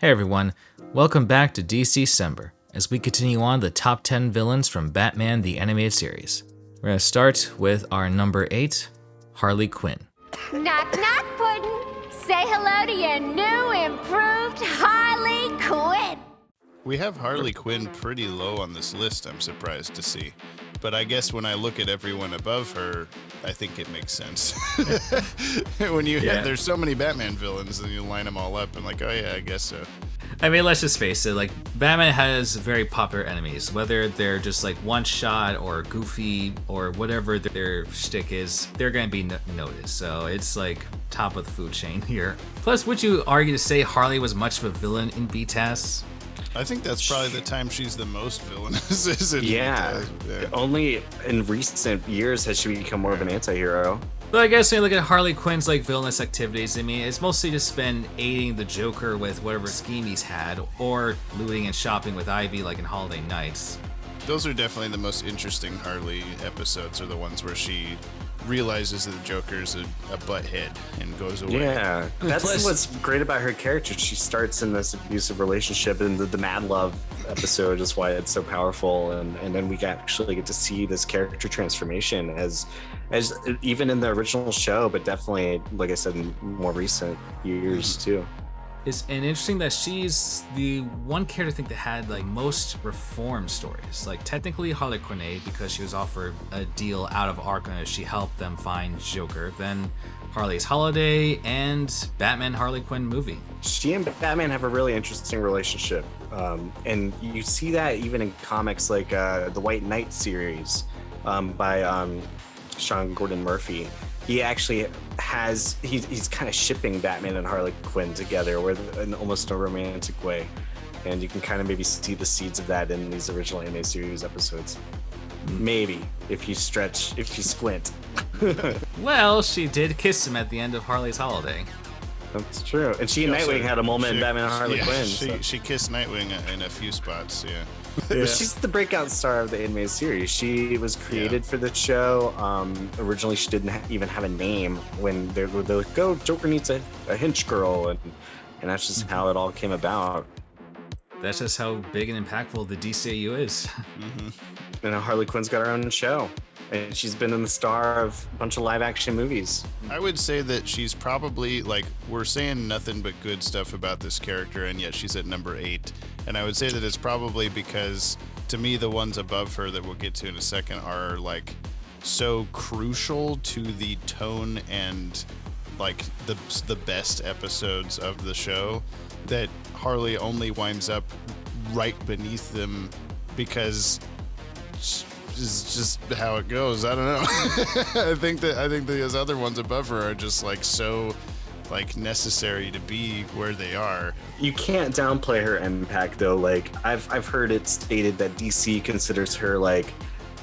Hey everyone, welcome back to DC-Cember as we continue on the top 10 villains from Batman the Animated Series. We're going to start with our number 8, Harley Quinn. Knock, knock, Puddin'. Say hello to your new, improved Harley Quinn. We have Harley Quinn pretty low on this list, I'm surprised to see. But I guess when I look at everyone above her, I think it makes sense. When there's so many Batman villains, and you line them all up and like, oh yeah, I guess so. I mean, let's just face it, like, Batman has very popular enemies, whether they're just like one shot or goofy or whatever their shtick is, they're going to be noticed. So it's like top of the food chain here. Plus, would you argue to say Harley was much of a villain in BTAS? I think that's probably the time she's the most villainous. Only in recent years has she become more of an anti-hero. But I guess when you look at Harley Quinn's like villainous activities, I mean, it's mostly just been aiding the Joker with whatever scheme he's had, or looting and shopping with Ivy like in Holiday Nights. Those are definitely the most interesting Harley episodes, are the ones where she realizes that the Joker's a butthead and goes away. Yeah, that's what's great about her character. She starts in this abusive relationship, and the Mad Love episode is why it's so powerful. And then we actually get to see this character transformation as even in the original show, but definitely, like I said, in more recent years too. It's interesting that she's the one character I think that had like most reform stories. Like technically Harley Quinn, because she was offered a deal out of Arkham as she helped them find Joker. Then Harley's Holiday and Batman Harley Quinn movie. She and Batman have a really interesting relationship, and you see that even in comics like the White Knight series by Sean Gordon Murphy. He actually has, he's kind of shipping Batman and Harley Quinn together in almost a romantic way. And you can kind of maybe see the seeds of that in these original anime series episodes. Maybe, if you squint. Well, she did kiss him at the end of Harley's Holiday. That's true. And she and Nightwing had a moment in Batman and Harley Quinn. She kissed Nightwing in a few spots, yeah. But she's the breakout star of the animated series. She was created for the show. Originally, she didn't even have a name when they're like, "Oh, Joker needs a hench girl," and that's just how it all came about. That's just how big and impactful the DCAU is. And Harley Quinn's got her own show, and she's been in the star of a bunch of live-action movies. I would say that she's probably, like, we're saying nothing but good stuff about this character, and yet she's at number 8. And I would say that it's probably because, to me, the ones above her that we'll get to in a second are, like, so crucial to the tone and, like, the best episodes of the show, that Harley only winds up right beneath them because is just how it goes. I don't know. I think those other ones above her are just like so like necessary to be where they are. You can't downplay her impact though. Like I've heard it stated that DC considers her like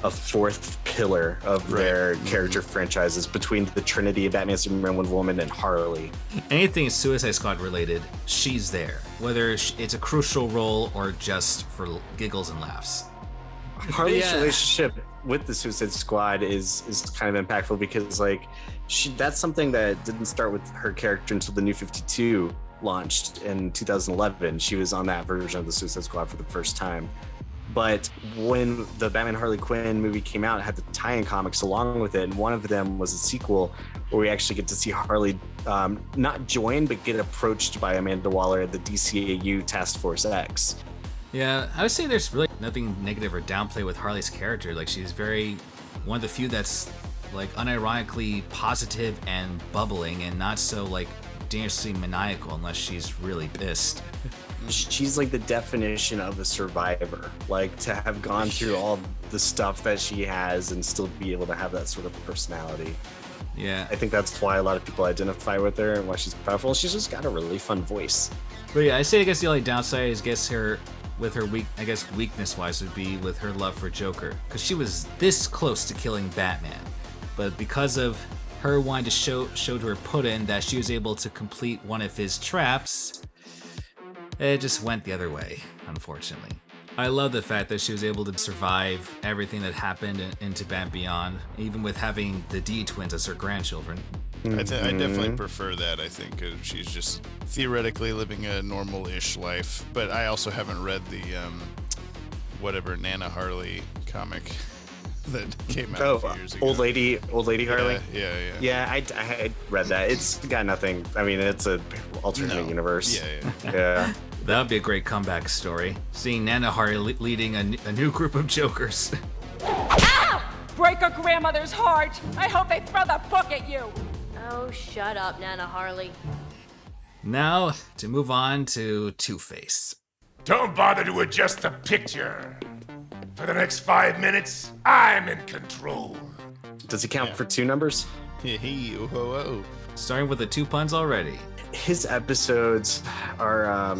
a fourth pillar of their character franchises between the Trinity of Batman, Superman, Wonder Woman, and Harley. Anything Suicide Squad related, she's there. Whether it's a crucial role or just for giggles and laughs. Harley's relationship with the Suicide Squad is kind of impactful because like that's something that didn't start with her character until the New 52 launched in 2011. She was on that version of the Suicide Squad for the first time. But when the Batman Harley Quinn movie came out, it had the tie-in comics along with it, and one of them was a sequel where we actually get to see Harley not join, but get approached by Amanda Waller at the DCAU Task Force X. Yeah, I would say there's really nothing negative or downplay with Harley's character. Like, she's very one of the few that's like unironically positive and bubbling, and not so like dangerously maniacal unless she's really pissed. She's like the definition of a survivor. Like to have gone through all the stuff that she has and still be able to have that sort of personality. Yeah, I think that's why a lot of people identify with her and why she's powerful. She's just got a really fun voice. But yeah, I guess the only downside is her weakness wise would be with her love for Joker, because she was this close to killing Batman, but because of her wanting to show to her Puddin that she was able to complete one of his traps, it just went the other way, unfortunately. I love the fact that she was able to survive everything that happened into Batman Beyond, even with having the D twins as her grandchildren. I definitely prefer that, I think, because she's just theoretically living a normal-ish life. But I also haven't read the, whatever, Nana Harley comic that came out a few years ago. Old Lady Harley? Yeah. Yeah, I read that. It's got nothing. I mean, it's an alternate universe. Yeah. That would be a great comeback story. Seeing Nana Harley leading a new group of Jokers. Ow! Break her grandmother's heart. I hope they throw the book at you. Oh, shut up, Nana Harley. Now, to move on to Two-Face. Don't bother to adjust the picture. For the next 5 minutes, I'm in control. Does he count for 2 numbers? Whoa. Starting with the 2 puns already. His episodes are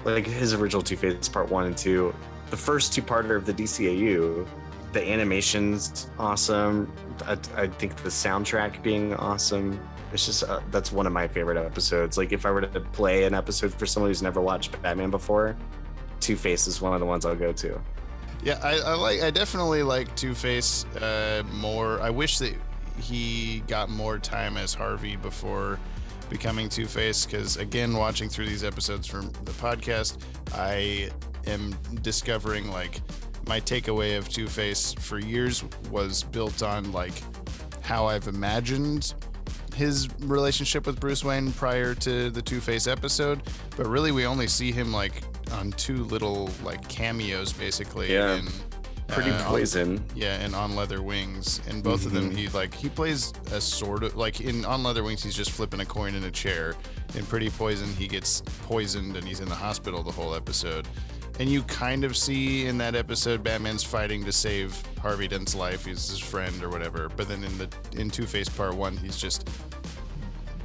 like his original Two-Face Part 1 and 2. The first 2-parter of the DCAU, the animation's awesome. I think the soundtrack being awesome. It's just that's one of my favorite episodes. Like if I were to play an episode for someone who's never watched Batman before, Two-Face is one of the ones I'll go to. Yeah, I definitely like Two-Face more. I wish that he got more time as Harvey before becoming Two-Face, because again, watching through these episodes from the podcast, I am discovering like my takeaway of Two-Face for years was built on like how I've imagined his relationship with Bruce Wayne prior to the Two-Face episode, but really we only see him like on 2 little like cameos basically. Yeah. Pretty Poison. And On Leather Wings. And both of them, he plays a sort of like in On Leather Wings, he's just flipping a coin in a chair. In Pretty Poison, he gets poisoned and he's in the hospital the whole episode. And you kind of see in that episode Batman's fighting to save Harvey Dent's life. He's his friend or whatever. But then in Two-Face Part 1, he's just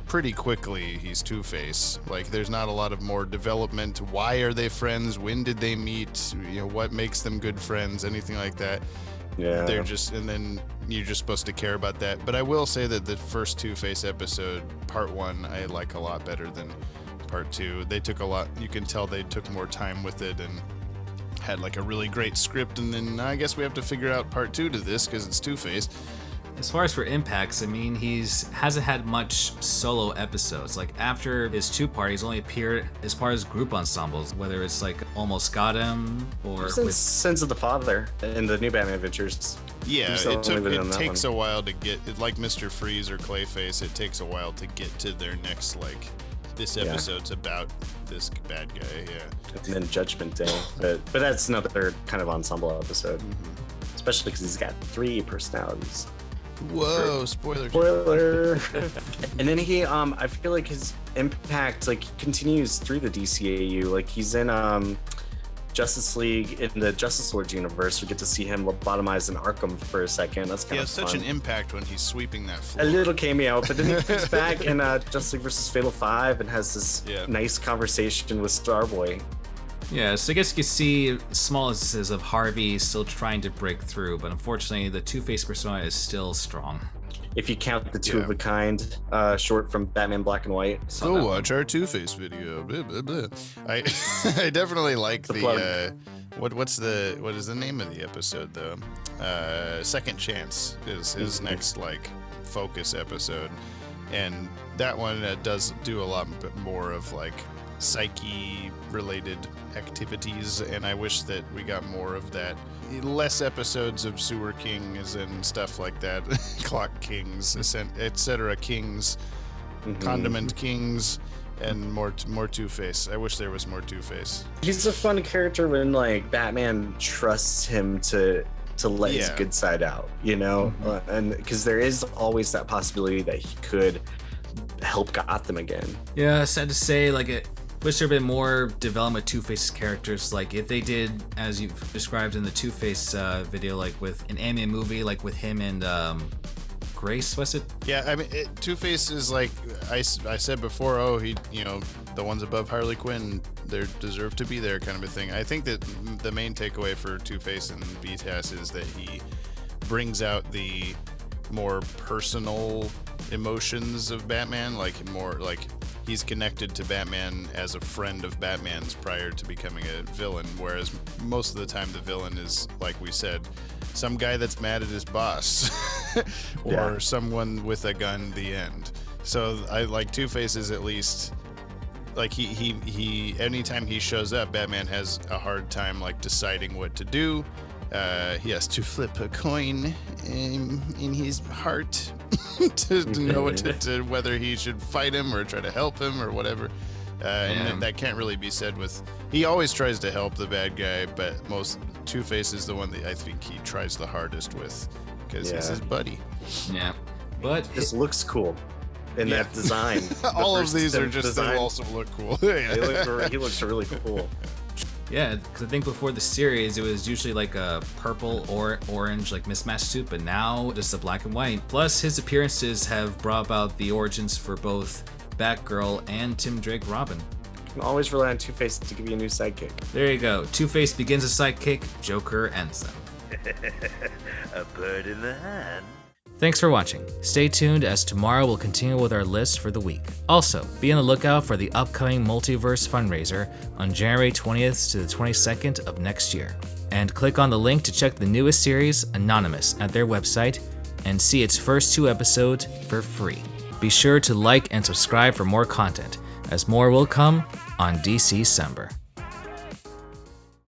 pretty quickly he's Two-Face. Like there's not a lot of more development. Why are they friends? When did they meet? You know, what makes them good friends? Anything like that. Yeah. They're just, and then you're just supposed to care about that. But I will say that the first Two-Face episode, Part 1, I like a lot better than Part 2. They took a lot, you can tell they took more time with it and had like a really great script. And then I guess we have to figure out Part 2 to this because it's Two-Face. As far as for impacts, I mean, hasn't had much solo episodes. Like after his 2-part, he's only appeared as part of his group ensembles, whether it's like Almost Got Him or Since Sins of the Father in the new Batman Adventures. Yeah, it takes a while to get, like Mr. Freeze or Clayface, it takes a while to get to their next, like, this episode's about this bad guy, And then Judgment Day. But that's another kind of ensemble episode. Especially because he's got 3 personalities. Whoa, spoiler. And then he, I feel like his impact, like, continues through the DCAU. Like, he's in Justice League, in the Justice Lord universe. We get to see him lobotomize in Arkham for a second. That's kind of fun. He has such an impact when he's sweeping that floor. A little cameo, but then he comes back in Justice League vs. Fatal 5 and has this nice conversation with Starboy. Yeah, so I guess you could see small instances of Harvey still trying to break through, but unfortunately the Two-Face persona is still strong. If you count the Two of a Kind short from Batman Black and White. Go watch our Two-Face video. Blah, blah, blah. I definitely like the what is the name of the episode though? Second Chance is his next like focus episode, and that one does do a lot more of like psyche related activities, and I wish that we got more of that. Less episodes of Sewer Kings and stuff like that. Clock Kings, etc. Kings, Condiment Kings, and more Two-Face. I wish there was more Two-Face. He's a fun character when like Batman trusts him to let his good side out, you know, and because there is always that possibility that he could help Gotham again. Yeah, sad to say, like wish there had been more development of Two-Face's characters. Like if they did, as you've described in the Two-Face video, like with an anime movie, like with him and Grace, was it? Yeah, I mean, Two-Face is like I said before. Oh, he, you know, the ones above Harley Quinn, they deserve to be there, kind of a thing. I think that the main takeaway for Two-Face and TAS is that he brings out the more personal emotions of Batman, like more like he's connected to Batman as a friend of Batman's prior to becoming a villain, whereas most of the time the villain is, like we said, some guy that's mad at his boss or someone with a gun, the end. So I like Two-Face is at least like he anytime he shows up, Batman has a hard time like deciding what to do. He has to flip a coin in his heart to know whether he should fight him or try to help him or whatever. And that can't really be said with. He always tries to help the bad guy, but Two-Face is the one that I think he tries the hardest with because he's his buddy. Yeah, but This looks cool in that design. All of these are just design. they also look cool. He looks really cool. yeah, because I think before the series it was usually like a purple or orange like mismatched suit, but now just a black and white. Plus his appearances have brought about the origins for both Batgirl and Tim Drake Robin. You can always rely on Two-Face to give you a new sidekick. There you go. Two-Face begins a sidekick, Joker ends them. A bird in the hand. Thanks for watching. Stay tuned as tomorrow we'll continue with our list for the week. Also, be on the lookout for the upcoming Multiverse fundraiser on January 20th to the 22nd of next year. And click on the link to check the newest series, Anonymous, at their website and see its first 2 episodes for free. Be sure to like and subscribe for more content, as more will come on DC-Cember.